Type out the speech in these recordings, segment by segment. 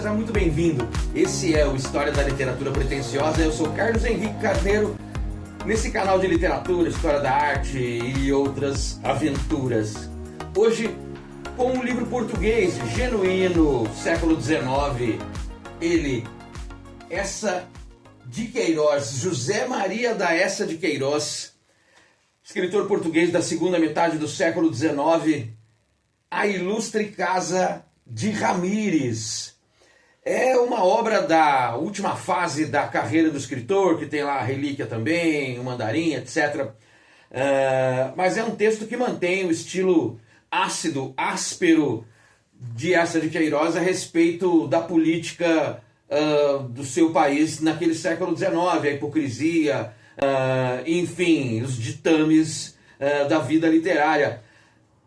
seja muito bem-vindo. Esse é o História da Literatura Pretensiosa. Eu sou Carlos Henrique Carneiro, nesse canal de literatura, história da arte e outras aventuras. Hoje, com um livro português genuíno, século XIX, ele, Eça de Queiroz, José Maria da Eça de Queiroz, escritor português da segunda metade do século XIX, A Ilustre Casa de Ramírez. É uma obra da última fase da carreira do escritor, que tem lá a Relíquia também, o Mandarim, etc. Mas é um texto que mantém o estilo ácido, áspero de Eça de Queiroz a respeito da política do seu país naquele século XIX, a hipocrisia, enfim, os ditames da vida literária.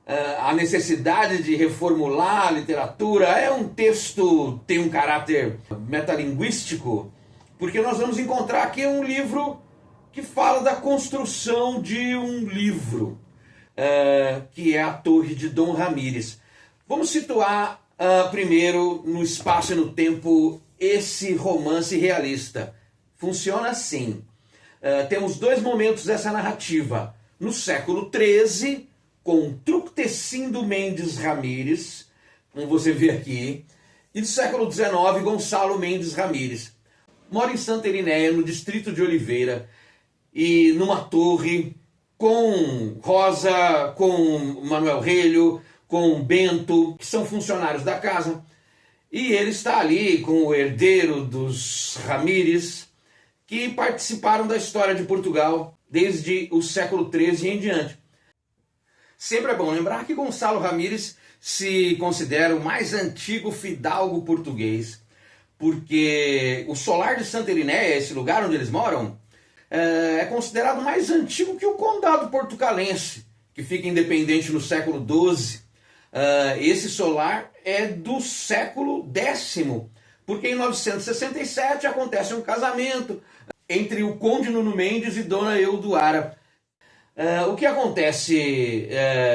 A necessidade de reformular a literatura. É um texto, tem um caráter metalinguístico, porque nós vamos encontrar aqui um livro que fala da construção de um livro, que é A Torre de Dom Ramírez. Vamos situar primeiro no espaço e no tempo esse romance realista. Funciona assim. Temos dois momentos dessa narrativa. No século XIII, com Tructecindo Mendes Ramírez, como você vê aqui, e do século XIX, Gonçalo Mendes Ramírez. Mora em Santa Irinéia, no distrito de Oliveira, e numa torre com Rosa, com Manuel Relho, com Bento, que são funcionários da casa, e ele está ali com o herdeiro dos Ramírez, que participaram da história de Portugal desde o século XIII em diante. Sempre é bom lembrar que Gonçalo Ramírez se considera o mais antigo fidalgo português, porque o solar de Santa Irinéia, esse lugar onde eles moram, é considerado mais antigo que o condado portucalense, que fica independente no século XII. Esse solar é do século X, porque em 967 acontece um casamento entre o conde Nuno Mendes e Dona Eudoara. O que acontece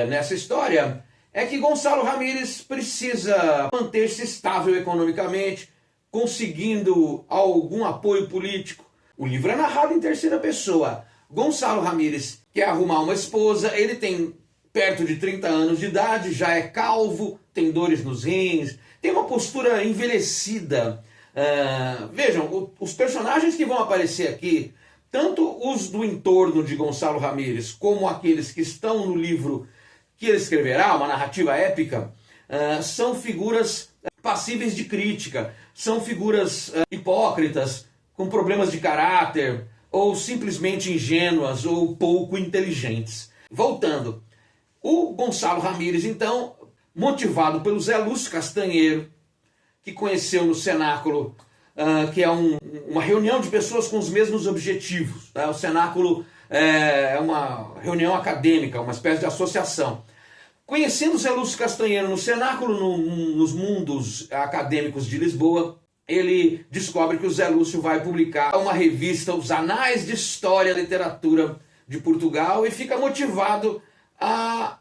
nessa história é que Gonçalo Ramírez precisa manter-se estável economicamente, conseguindo algum apoio político. O livro é narrado em terceira pessoa. Gonçalo Ramírez quer arrumar uma esposa, ele tem perto de 30 anos de idade, já é calvo, tem dores nos rins, tem uma postura envelhecida. Vejam, os personagens que vão aparecer aqui, tanto os do entorno de Gonçalo Ramírez, como aqueles que estão no livro que ele escreverá, uma narrativa épica, são figuras passíveis de crítica, são figuras hipócritas, com problemas de caráter, ou simplesmente ingênuas, ou pouco inteligentes. Voltando, o Gonçalo Ramírez, então, motivado pelo Zé Lúcio Castanheiro, que conheceu no cenáculo, que é uma reunião de pessoas com os mesmos objetivos. O cenáculo é uma reunião acadêmica, uma espécie de associação. Conhecendo Zé Lúcio Castanheiro no cenáculo, nos mundos acadêmicos de Lisboa, ele descobre que o Zé Lúcio vai publicar uma revista, Os Anais de História e Literatura de Portugal, e fica motivado a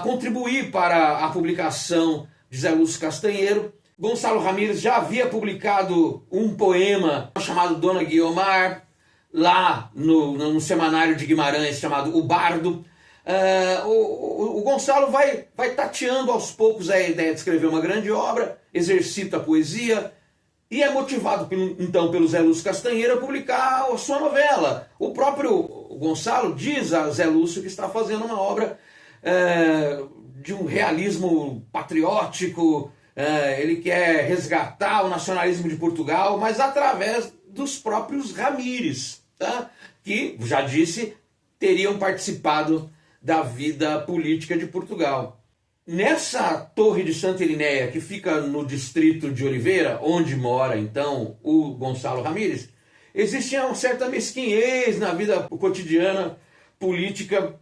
contribuir para a publicação de Zé Lúcio Castanheiro. Gonçalo Ramírez já havia publicado um poema chamado Dona Guiomar, lá no semanário de Guimarães, chamado O Bardo. O Gonçalo vai tateando aos poucos a ideia de escrever uma grande obra, exercita a poesia, e é motivado então pelo Zé Lúcio Castanheiro a publicar a sua novela. O próprio Gonçalo diz a Zé Lúcio que está fazendo uma obra de um realismo patriótico. Ele quer resgatar o nacionalismo de Portugal, mas através dos próprios Ramírez, que, já disse, teriam participado da vida política de Portugal. Nessa torre de Santa Irinéia, que fica no distrito de Oliveira, onde mora então o Gonçalo Ramírez, existe uma certa mesquinhez na vida cotidiana política.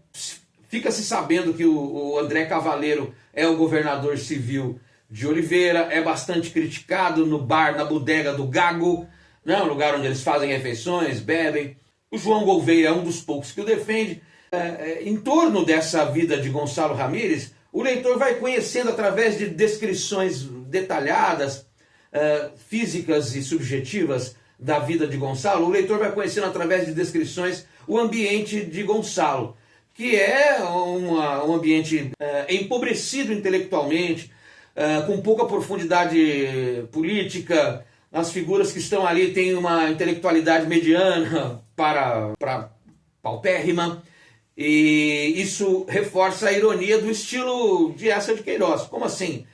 Fica-se sabendo que o André Cavaleiro é o governador civil de Oliveira, é bastante criticado no bar, na bodega do Gago, né, um lugar onde eles fazem refeições, bebem. O João Gouveia é um dos poucos que o defende. Em torno dessa vida de Gonçalo Ramírez, o leitor vai conhecendo através de descrições detalhadas físicas e subjetivas da vida de Gonçalo, o leitor vai conhecendo através de descrições o ambiente de Gonçalo, que é um ambiente empobrecido intelectualmente, com pouca profundidade política. As figuras que estão ali têm uma intelectualidade mediana para paupérrima, e isso reforça a ironia do estilo de Eça de Queiroz. Como assim?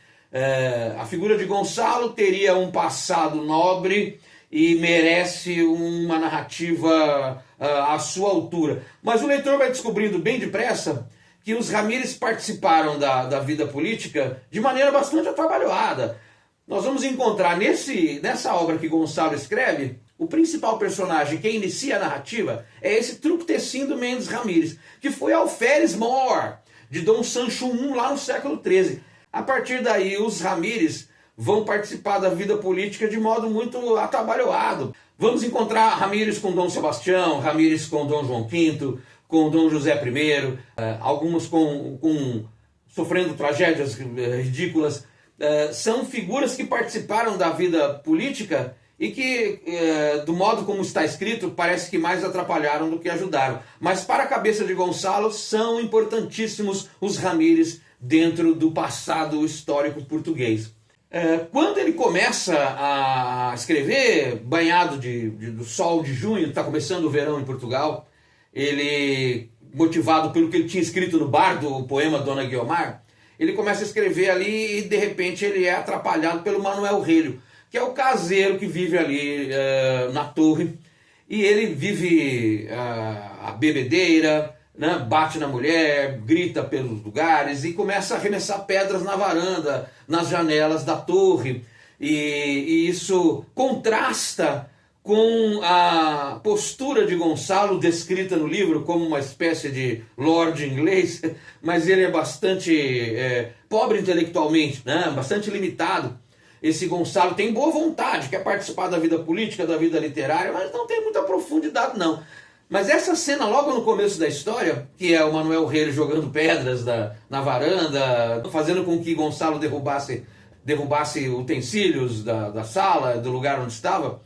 A figura de Gonçalo teria um passado nobre e merece uma narrativa à sua altura. Mas o leitor vai descobrindo bem depressa que os Ramírez participaram da vida política de maneira bastante atabalhoada. Nós vamos encontrar nessa obra que Gonçalo escreve, o principal personagem que inicia a narrativa é esse Tructecindo Mendes Ramírez, que foi alferes mor de Dom Sancho I lá no século XIII. A partir daí, os Ramírez vão participar da vida política de modo muito atabalhoado. Vamos encontrar Ramírez com Dom Sebastião, Ramírez com Dom João V, com Dom José I, alguns sofrendo tragédias ridículas. São figuras que participaram da vida política e que, do modo como está escrito, parece que mais atrapalharam do que ajudaram. Mas para a cabeça de Gonçalo, são importantíssimos os Ramírez dentro do passado histórico português. Quando ele começa a escrever, banhado do sol de junho, está começando o verão em Portugal, ele, motivado pelo que ele tinha escrito no Bardo, o poema Dona Guiomar, ele começa a escrever ali e de repente ele é atrapalhado pelo Manuel Relho, que é o caseiro que vive ali na torre, e ele vive a bebedeira, né, bate na mulher, grita pelos lugares e começa a arremessar pedras na varanda, nas janelas da torre, e isso contrasta com a postura de Gonçalo descrita no livro como uma espécie de lord inglês, mas ele é bastante pobre intelectualmente, né, bastante limitado. Esse Gonçalo tem boa vontade, quer participar da vida política, da vida literária, mas não tem muita profundidade não. Mas essa cena logo no começo da história, que é o Manuel Relho jogando pedras na varanda, fazendo com que Gonçalo derrubasse utensílios da sala, do lugar onde estava,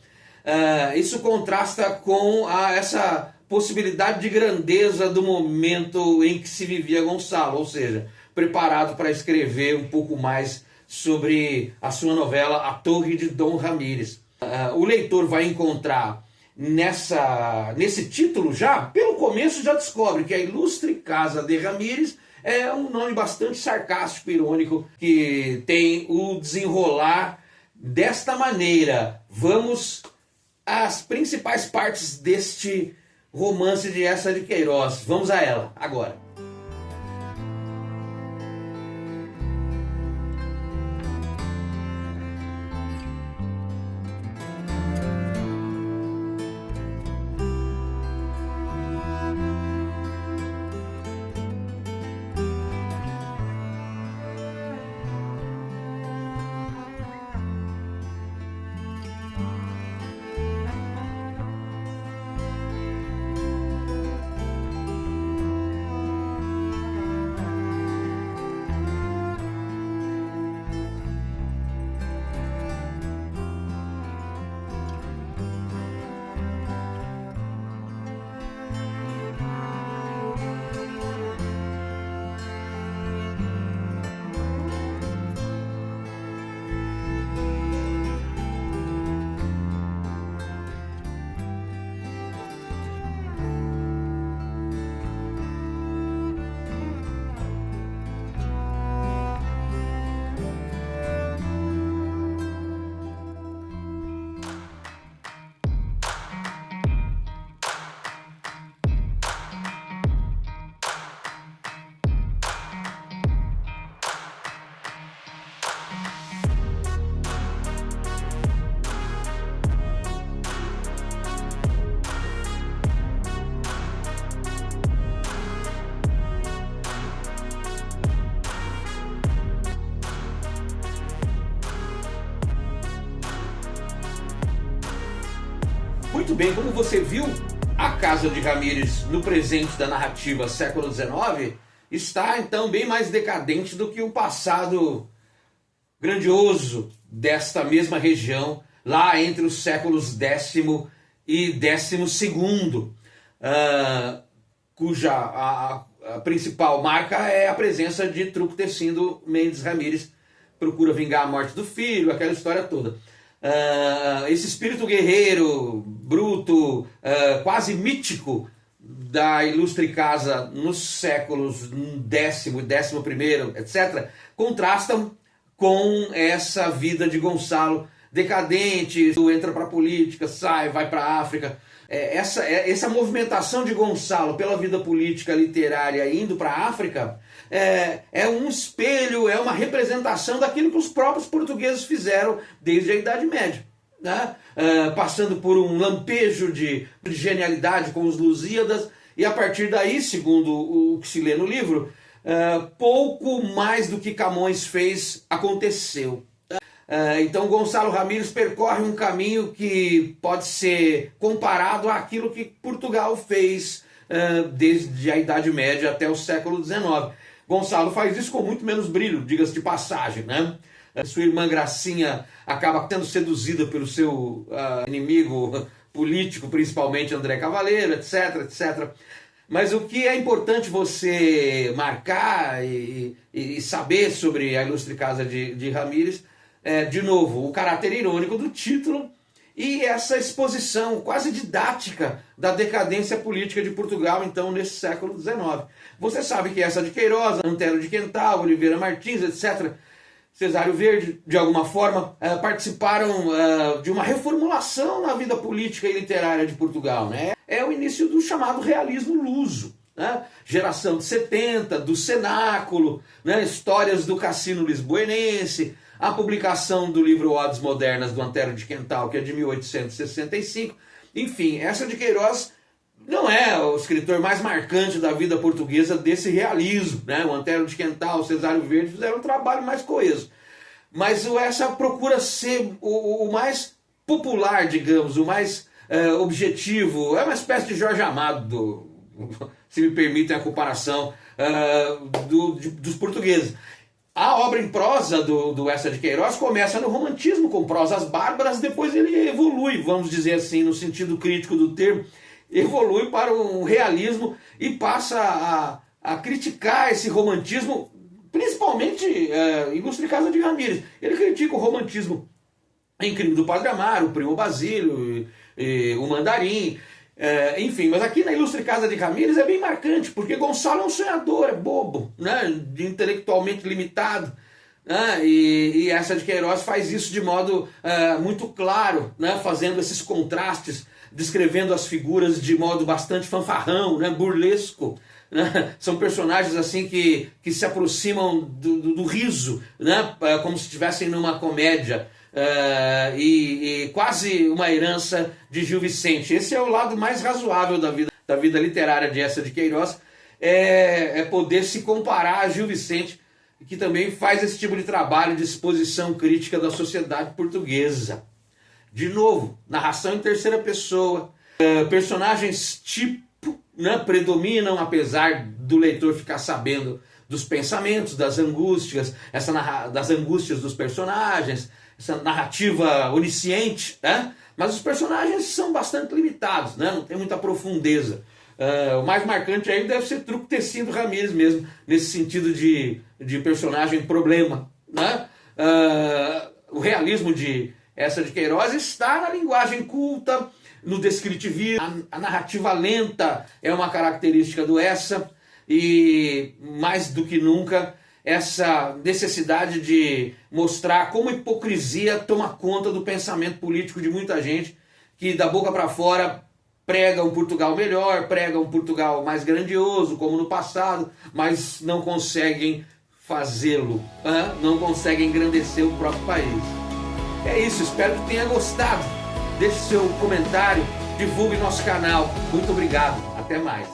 isso contrasta com essa possibilidade de grandeza do momento em que se vivia Gonçalo, ou seja, preparado para escrever um pouco mais sobre a sua novela A Torre de Dom Ramírez. O leitor vai encontrar nesse título já, pelo começo já descobre que a Ilustre Casa de Ramírez é um nome bastante sarcástico, irônico, que tem o desenrolar desta maneira. Vamos às principais partes deste romance de Eça de Queiroz. Vamos a ela agora. Muito bem, como você viu, a Casa de Ramírez no presente da narrativa século XIX está então bem mais decadente do que o passado grandioso desta mesma região, lá entre os séculos X e XII, cuja a principal marca é a presença de Tructecindo Mendes Ramírez, procura vingar a morte do filho, aquela história toda. Esse espírito guerreiro, bruto, quase mítico da ilustre casa nos séculos X e XI, etc., contrastam com essa vida de Gonçalo decadente, entra para a política, sai, vai para a África. Essa movimentação de Gonçalo pela vida política, literária, indo para a África, é um espelho, é uma representação daquilo que os próprios portugueses fizeram desde a Idade Média, né? Passando por um lampejo de genialidade com os Lusíadas, e a partir daí, segundo o que se lê no livro, pouco mais do que Camões fez aconteceu. Então Gonçalo Ramírez percorre um caminho que pode ser comparado àquilo que Portugal fez desde a Idade Média até o século XIX. Gonçalo faz isso com muito menos brilho, diga-se de passagem, né? Sua irmã Gracinha acaba sendo seduzida pelo seu inimigo político, principalmente André Cavaleiro, etc, etc. Mas o que é importante você marcar e saber sobre a ilustre casa de Ramírez é, de novo, o caráter irônico do título e essa exposição quase didática da decadência política de Portugal, então, nesse século XIX. Você sabe que Eça de Queiroz, Antero de Quental, Oliveira Martins, etc., Cesário Verde, de alguma forma, participaram de uma reformulação na vida política e literária de Portugal, né? É o início do chamado realismo luso, né? Geração de 70, do Cenáculo, né? Histórias do Cassino Lisboenense, a publicação do livro Odes Modernas do Antero de Quental, que é de 1865. Enfim, Eça de Queiroz não é o escritor mais marcante da vida portuguesa desse realismo, né? O Antero de Quental, o Cesário Verde fizeram um trabalho mais coeso. Mas o Eça procura ser o mais popular, digamos, o mais objetivo. É uma espécie de Jorge Amado, se me permitem a comparação, dos portugueses. A obra em prosa do Eça de Queiroz começa no romantismo, com prosas bárbaras, depois ele evolui, vamos dizer assim, no sentido crítico do termo, evolui para um realismo e passa a criticar esse romantismo, principalmente Ilustre Casa de Ramírez. Ele critica o romantismo em Crime do Padre Amaro, o Primo Basílio, o Mandarim, enfim, mas aqui na Ilustre Casa de Ramírez é bem marcante, porque Gonçalo é um sonhador, é bobo, né, intelectualmente limitado, né, e Eça de Queiroz faz isso de modo muito claro, né, fazendo esses contrastes, descrevendo as figuras de modo bastante fanfarrão, né, burlesco, né? São personagens assim que se aproximam do riso, né, como se estivessem numa comédia, e quase uma herança de Gil Vicente. Esse é o lado mais razoável da vida literária de Eça de Queiroz, é poder se comparar a Gil Vicente, que também faz esse tipo de trabalho de exposição crítica da sociedade portuguesa. De novo, narração em terceira pessoa, personagens tipo, né, predominam, apesar do leitor ficar sabendo dos pensamentos, das angústias, das angústias dos personagens, essa narrativa onisciente, né? Mas os personagens são bastante limitados, né? Não tem muita profundeza. O mais marcante aí deve ser Tructecindo Ramírez mesmo, nesse sentido de personagem problema, né? O realismo de Eça de Queiroz está na linguagem culta, no descritivismo. A narrativa lenta é uma característica do Eça, e mais do que nunca essa necessidade de mostrar como a hipocrisia toma conta do pensamento político de muita gente que da boca para fora prega um Portugal melhor, prega um Portugal mais grandioso como no passado, mas não conseguem fazê-lo, não conseguem engrandecer o próprio país. É isso, espero que tenha gostado. Deixe seu comentário, divulgue nosso canal. Muito obrigado, até mais.